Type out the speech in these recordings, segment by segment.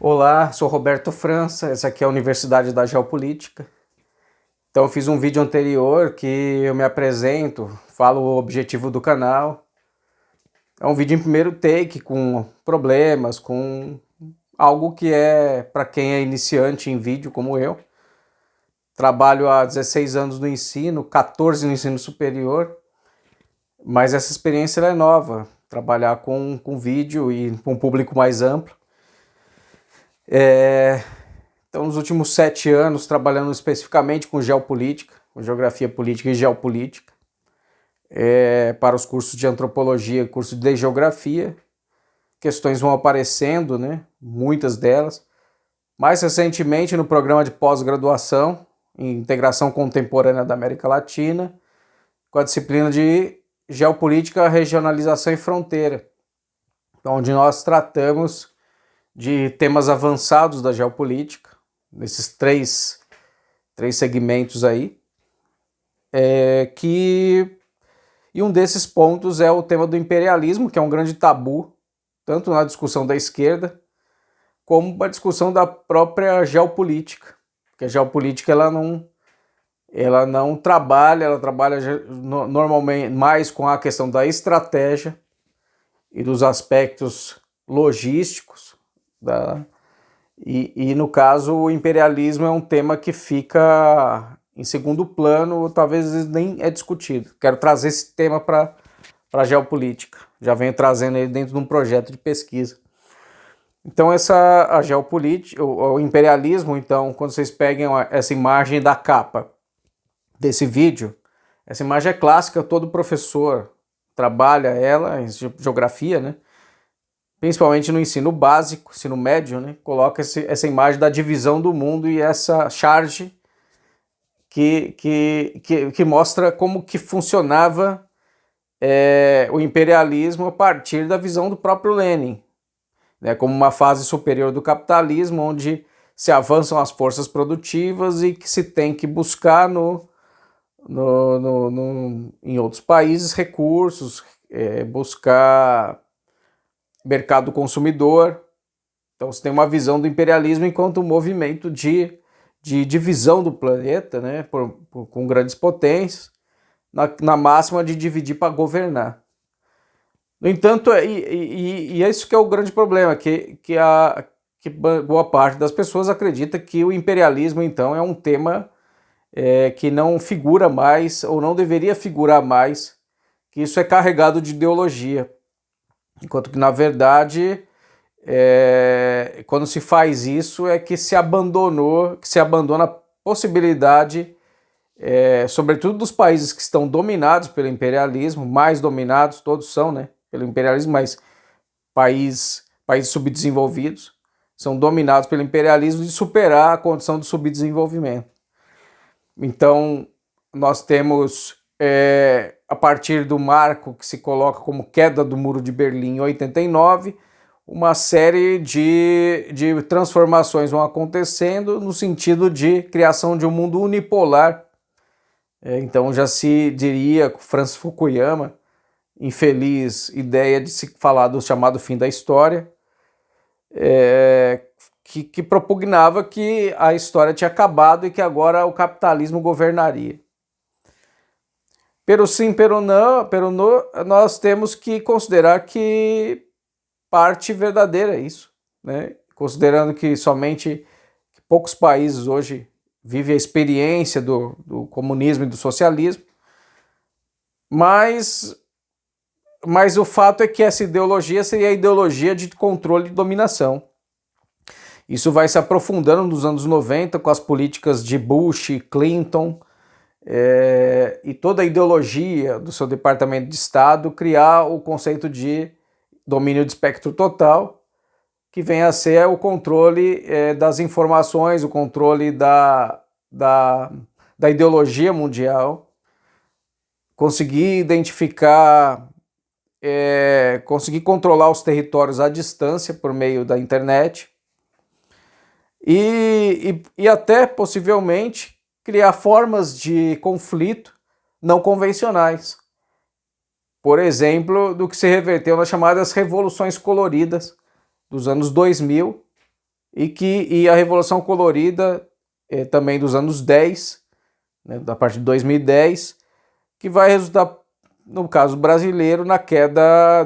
Olá, sou Roberto França, essa aqui é a Universidade da Geopolítica. Então eu fiz um vídeo anterior que eu me apresento, falo o objetivo do canal. É um vídeo em primeiro take, com problemas, com algo que é para quem é iniciante em vídeo como eu. Trabalho há 16 anos no ensino, 14 no ensino superior, mas essa experiência é nova, trabalhar com vídeo e com um público mais amplo. Então, nos últimos 7 anos, trabalhando especificamente com geopolítica, com geografia política e geopolítica, para os cursos de antropologia e curso de geografia. Questões vão aparecendo, né? Muitas delas. Mais recentemente, no programa de pós-graduação em integração contemporânea da América Latina, com a disciplina de geopolítica, regionalização e fronteira, onde nós tratamos de temas avançados da geopolítica, nesses três segmentos aí, e um desses pontos é o tema do imperialismo, que é um grande tabu, tanto na discussão da esquerda, como na discussão da própria geopolítica, porque a geopolítica ela não trabalha, ela trabalha normalmente mais com a questão da estratégia e dos aspectos logísticos e no caso o imperialismo é um tema que fica em segundo plano, talvez nem é discutido. Quero trazer esse tema para a geopolítica, já venho trazendo ele dentro de um projeto de pesquisa. Então a geopolítica, o imperialismo, então, quando vocês peguem essa imagem da capa desse vídeo, essa imagem é clássica, todo professor trabalha ela em geografia, né? Principalmente no ensino básico, ensino médio, né? Coloca essa imagem da divisão do mundo e essa charge que mostra como que funcionava o imperialismo a partir da visão do próprio Lenin, né? Como uma fase superior do capitalismo, onde se avançam as forças produtivas e que se tem que buscar em outros países recursos, buscar mercado consumidor. Então você tem uma visão do imperialismo enquanto um movimento de divisão do planeta, né, com grandes potências, na máxima de dividir para governar. No entanto, é isso que é o grande problema, que boa parte das pessoas acredita que o imperialismo, então, é um tema que não figura mais, ou não deveria figurar mais, que isso é carregado de ideologia. Enquanto que, na verdade, quando se faz isso, é que se abandona a possibilidade, sobretudo dos países que estão dominados pelo imperialismo, mais dominados, todos são, né, pelo imperialismo, mas países subdesenvolvidos são dominados pelo imperialismo, de superar a condição de subdesenvolvimento. Então, nós temos, a partir do marco que se coloca como queda do Muro de Berlim em 89, uma série de transformações vão acontecendo no sentido de criação de um mundo unipolar. Então já se diria, com Francis Fukuyama, infeliz ideia de se falar do chamado fim da história, que propugnava que a história tinha acabado e que agora o capitalismo governaria. Pero sim, pero não, nós temos que considerar que parte verdadeira é isso, né? Considerando que somente poucos países hoje vivem a experiência do comunismo e do socialismo, mas o fato é que essa ideologia seria a ideologia de controle e dominação. Isso vai se aprofundando nos anos 90 com as políticas de Bush, Clinton, e toda a ideologia do seu Departamento de Estado criar o conceito de domínio de espectro total, que vem a ser o controle das informações, o controle da ideologia mundial, conseguir identificar, conseguir controlar os territórios à distância por meio da internet e até possivelmente criar formas de conflito não convencionais. Por exemplo, do que se reverteu nas chamadas revoluções coloridas dos anos 2000, e a Revolução Colorida também dos anos 10, né, a partir de 2010, que vai resultar, no caso brasileiro, na queda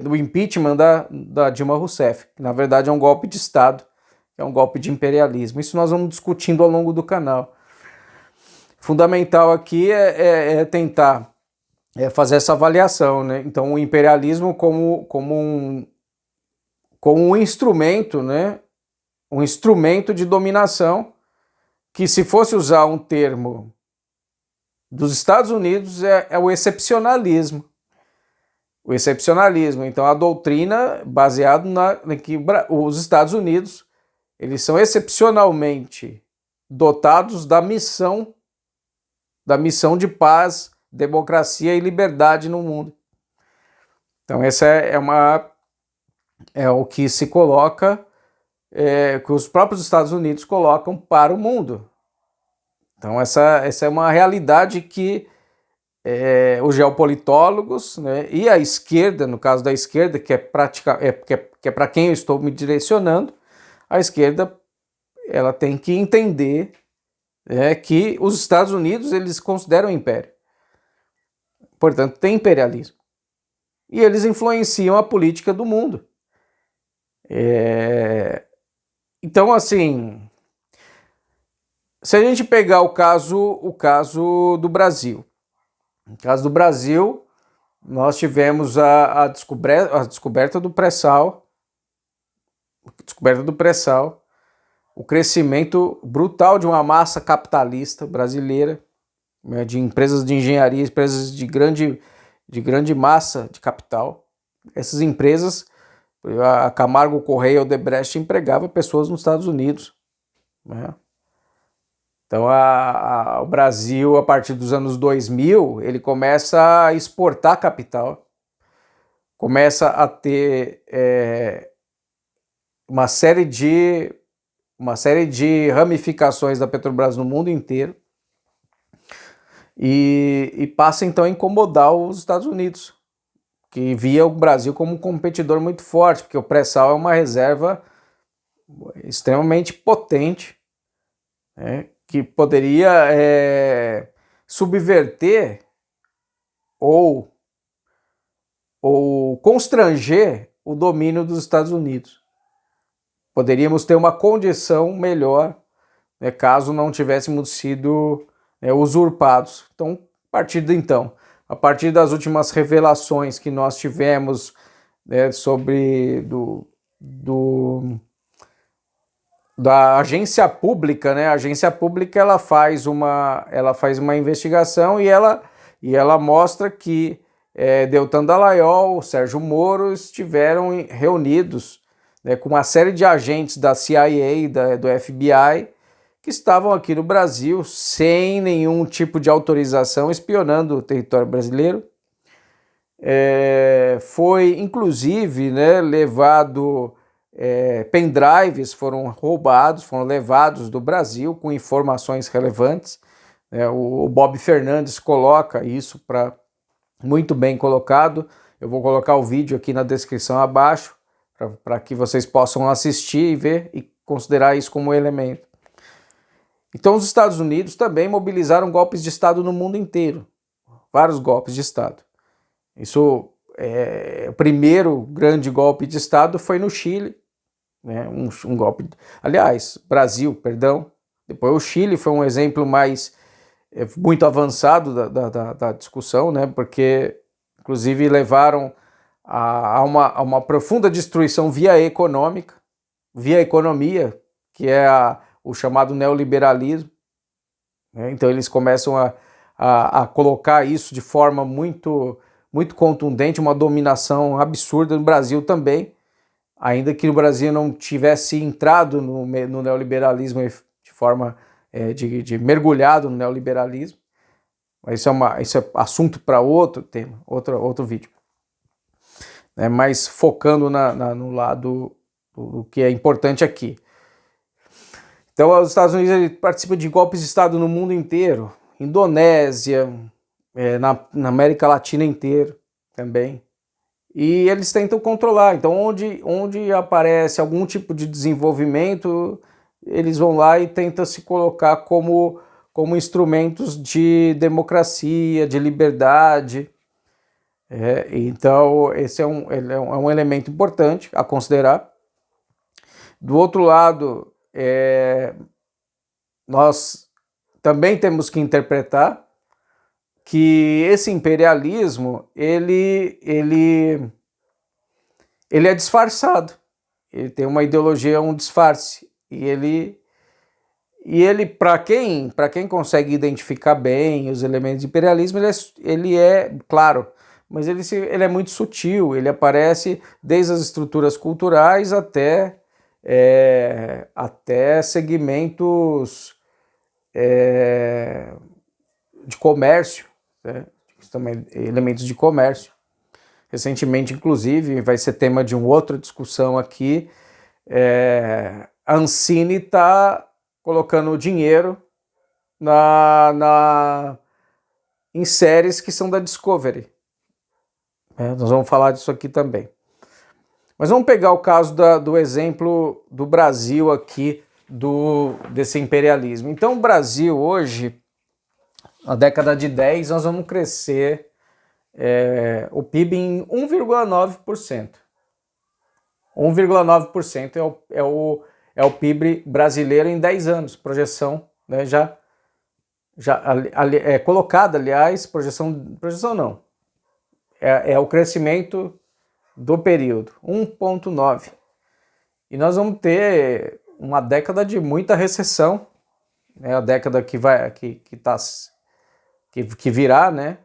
do impeachment da Dilma Rousseff, que na verdade é um golpe de Estado, é um golpe de imperialismo. Isso nós vamos discutindo ao longo do canal. Fundamental aqui é tentar fazer essa avaliação, né? Então o imperialismo como um instrumento, né? Um instrumento de dominação que, se fosse usar um termo dos Estados Unidos, é o excepcionalismo. O excepcionalismo. Então a doutrina baseada em que os Estados Unidos eles são excepcionalmente dotados da missão de paz, democracia e liberdade no mundo. Então essa é o que se coloca, que os próprios Estados Unidos colocam para o mundo. Então essa é uma realidade que os geopolitólogos, né, e a esquerda, no caso da esquerda, que é para quem eu estou me direcionando, a esquerda ela tem que entender que os Estados Unidos eles consideram império. Portanto, tem imperialismo. E eles influenciam a política do mundo. Então, assim, se a gente pegar o caso do Brasil, no caso do Brasil, nós tivemos a descoberta do pré-sal, o crescimento brutal de uma massa capitalista brasileira, né, de empresas de engenharia, empresas de grande massa de capital. Essas empresas, a Camargo Correia, Odebrecht, empregava pessoas nos Estados Unidos, né? Então o Brasil, a partir dos anos 2000, ele começa a exportar capital, começa a ter uma série de ramificações da Petrobras no mundo inteiro e passa então a incomodar os Estados Unidos, que via o Brasil como um competidor muito forte, porque o pré-sal é uma reserva extremamente potente, né, que poderia subverter ou constranger o domínio dos Estados Unidos. Poderíamos ter uma condição melhor, né, caso não tivéssemos sido usurpados. Então, a partir das últimas revelações que nós tivemos, né, sobre da agência pública, né? A agência pública ela faz uma investigação e ela mostra que Deltan Dallagnol, Sérgio Moro estiveram reunidos, né, com uma série de agentes da CIA, do FBI, que estavam aqui no Brasil sem nenhum tipo de autorização, espionando o território brasileiro. Foi inclusive, né, levado. Pendrives foram levados do Brasil com informações relevantes. O Bob Fernandes coloca isso muito bem colocado. Eu vou colocar o vídeo aqui na descrição abaixo para que vocês possam assistir e ver e considerar isso como elemento. Então os Estados Unidos também mobilizaram golpes de Estado no mundo inteiro, vários golpes de Estado. O primeiro grande golpe de Estado foi no Chile, né, um golpe, Brasil, perdão. Depois o Chile foi um exemplo muito avançado da discussão, né, porque inclusive levaram a uma profunda destruição via economia, que é o chamado neoliberalismo, né? Então eles começam a colocar isso de forma muito, muito contundente, uma dominação absurda no Brasil também, ainda que o Brasil não tivesse entrado no neoliberalismo de forma de mergulhado no neoliberalismo. Mas isso é assunto para outro tema, outro vídeo. Mas focando no lado do que é importante aqui. Então os Estados Unidos participam de golpes de Estado no mundo inteiro, Indonésia, na América Latina inteira também. e eles tentam controlar. Então, onde aparece algum tipo de desenvolvimento, eles vão lá e tentam se colocar como instrumentos de democracia, de liberdade. Então, esse é um elemento importante a considerar. Do outro lado, nós também temos que interpretar que esse imperialismo ele é disfarçado, ele tem uma ideologia, um disfarce, e ele para quem consegue identificar bem os elementos de imperialismo, ele é claro, mas ele é muito sutil, ele aparece desde as estruturas culturais até segmentos de comércio, né? Também elementos de comércio. Recentemente, inclusive, vai ser tema de uma outra discussão aqui, a Ancine está colocando dinheiro em séries que são da Discovery. Nós vamos falar disso aqui também. Mas vamos pegar o caso do exemplo do Brasil aqui, desse imperialismo. Então, o Brasil hoje, na década de 10, nós vamos crescer o PIB em 1,9%. 1,9% é o PIB brasileiro em 10 anos, projeção, né, já colocada, aliás, projeção não, é o crescimento do período, 1,9%. E nós vamos ter uma década de muita recessão, né, a década que virá, né,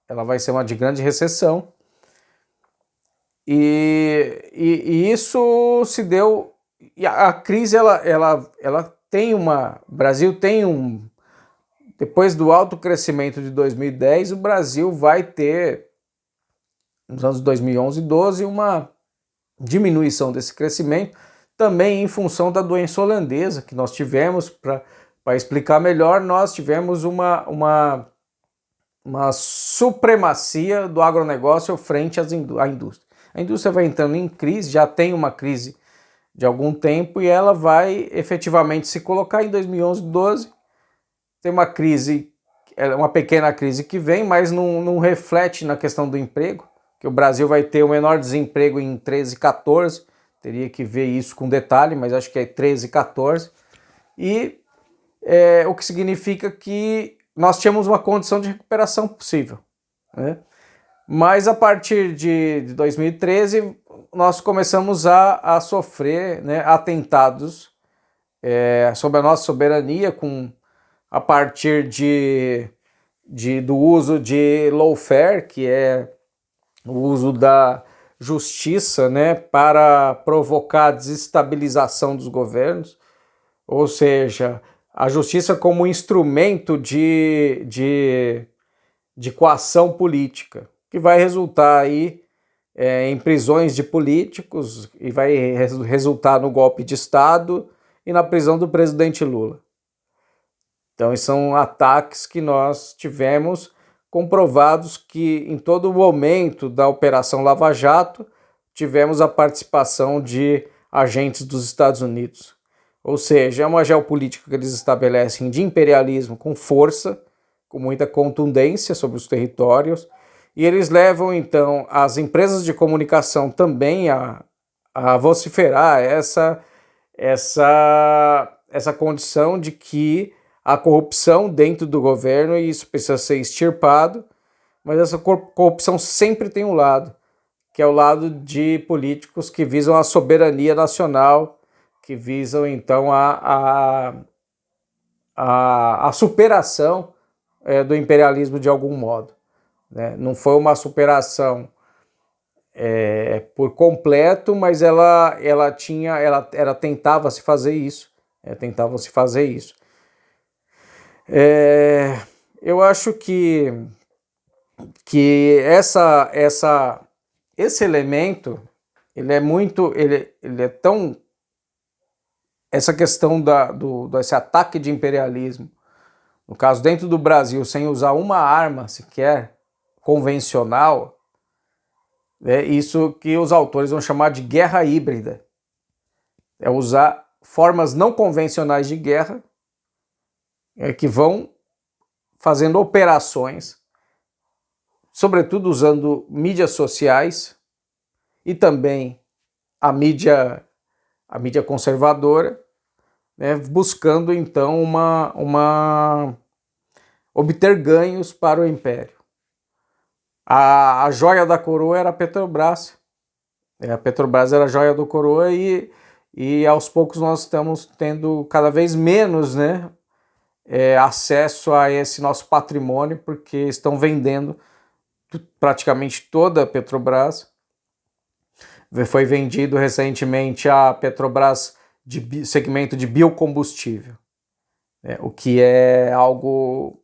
ela vai ser uma de grande recessão. E isso se deu, e a crise ela tem o Brasil tem depois do alto crescimento de 2010, o Brasil vai ter nos anos 2011 e 12 uma diminuição desse crescimento, também em função da doença holandesa que nós tivemos. Para explicar melhor, nós tivemos uma supremacia do agronegócio frente à indústria. A indústria vai entrando em crise, já tem uma crise de algum tempo, e ela vai efetivamente se colocar em 2011, 12. Tem uma crise, uma pequena crise que vem, mas não reflete na questão do emprego, que o Brasil vai ter o menor desemprego em 13, 14, teria que ver isso com detalhe, mas acho que é 13, 14, e o que significa que nós tínhamos uma condição de recuperação possível, né? Mas a partir de 2013, nós começamos a sofrer, né, atentados sobre a nossa soberania, a partir do uso de lawfare, que é o uso da justiça, né, para provocar a desestabilização dos governos, ou seja, a justiça como instrumento de coação política, que vai resultar aí em prisões de políticos e vai resultar no golpe de Estado e na prisão do presidente Lula. Então, esses são ataques que nós tivemos comprovados, que em todo momento da Operação Lava Jato tivemos a participação de agentes dos Estados Unidos. Ou seja, é uma geopolítica que eles estabelecem de imperialismo com força, com muita contundência sobre os territórios, e eles levam então as empresas de comunicação também a vociferar essa condição de que a corrupção dentro do governo, e isso precisa ser extirpado, mas essa corrupção sempre tem um lado, que é o lado de políticos que visam a soberania nacional, que visam então a superação do imperialismo de algum modo, né? Não foi uma superação por completo, mas ela tentava se fazer isso. Eu acho que esse elemento, ele é tão, essa questão desse ataque de imperialismo, no caso dentro do Brasil, sem usar uma arma sequer convencional, É isso que os autores vão chamar de guerra híbrida. É usar formas não convencionais de guerra que vão fazendo operações, sobretudo usando mídias sociais e também a mídia conservadora, né, buscando então obter ganhos para o império. A joia da coroa era a Petrobras. A Petrobras era a joia da coroa e aos poucos nós estamos tendo cada vez menos, né, acesso a esse nosso patrimônio, porque estão vendendo praticamente toda a Petrobras. Foi vendido recentemente a Petrobras de segmento de biocombustível, o que é algo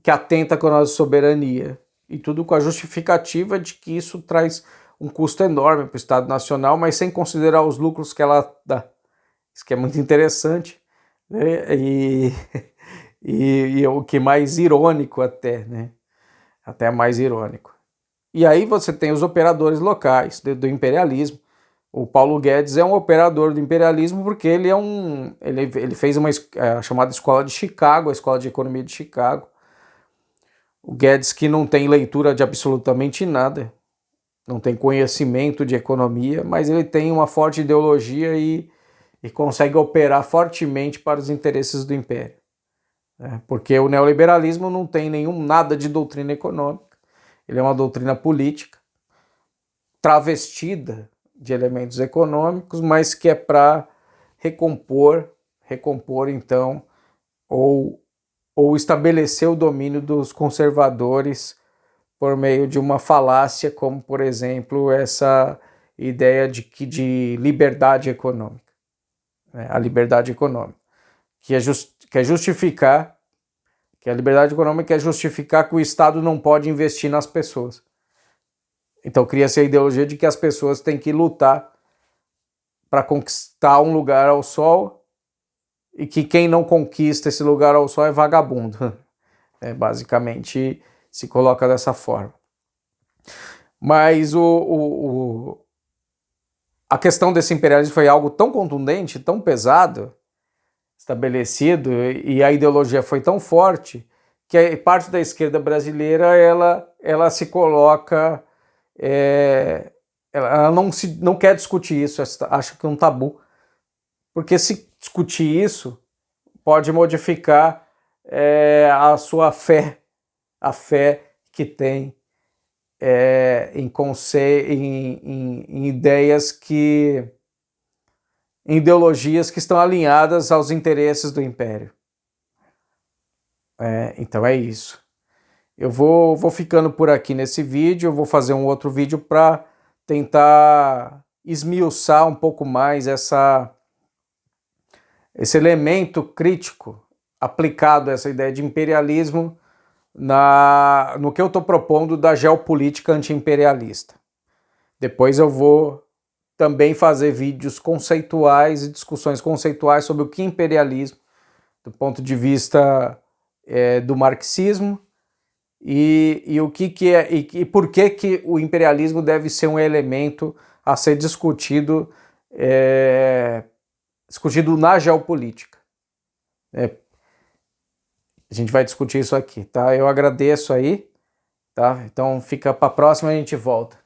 que atenta com a nossa soberania, e tudo com a justificativa de que isso traz um custo enorme para o Estado Nacional, mas sem considerar os lucros que ela dá. Isso que é muito interessante, né? E o que mais irônico até, né? Até mais irônico. E aí você tem os operadores locais do imperialismo. O Paulo Guedes é um operador do imperialismo porque ele fez uma chamada Escola de Chicago, a Escola de Economia de Chicago. O Guedes, que não tem leitura de absolutamente nada, não tem conhecimento de economia, mas ele tem uma forte ideologia e consegue operar fortemente para os interesses do império. Porque o neoliberalismo não tem nada de doutrina econômica, ele é uma doutrina política, travestida de elementos econômicos, mas que é para recompor então, ou estabelecer o domínio dos conservadores por meio de uma falácia, como, por exemplo, essa ideia de liberdade econômica. A liberdade econômica, que é justificar, que a liberdade econômica é justificar que o Estado não pode investir nas pessoas. Então cria-se a ideologia de que as pessoas têm que lutar para conquistar um lugar ao sol e que quem não conquista esse lugar ao sol é vagabundo. Basicamente se coloca dessa forma. Mas a questão desse imperialismo foi algo tão contundente, tão pesado, estabelecido, e a ideologia foi tão forte que a parte da esquerda brasileira ela se coloca, ela não quer discutir isso, acha que é um tabu, porque se discutir isso pode modificar a sua fé, a fé que tem em ideias em ideologias que estão alinhadas aos interesses do império. Então é isso. Eu vou ficando por aqui nesse vídeo, eu vou fazer um outro vídeo para tentar esmiuçar um pouco mais esse elemento crítico aplicado a essa ideia de imperialismo no que eu estou propondo da geopolítica anti-imperialista. Depois eu vou também fazer vídeos conceituais e discussões conceituais sobre o que é imperialismo, do ponto de vista do marxismo, e o que é e por que o imperialismo deve ser um elemento a ser discutido na geopolítica. A gente vai discutir isso aqui, tá? Eu agradeço aí, tá? Então fica para a próxima, a gente volta.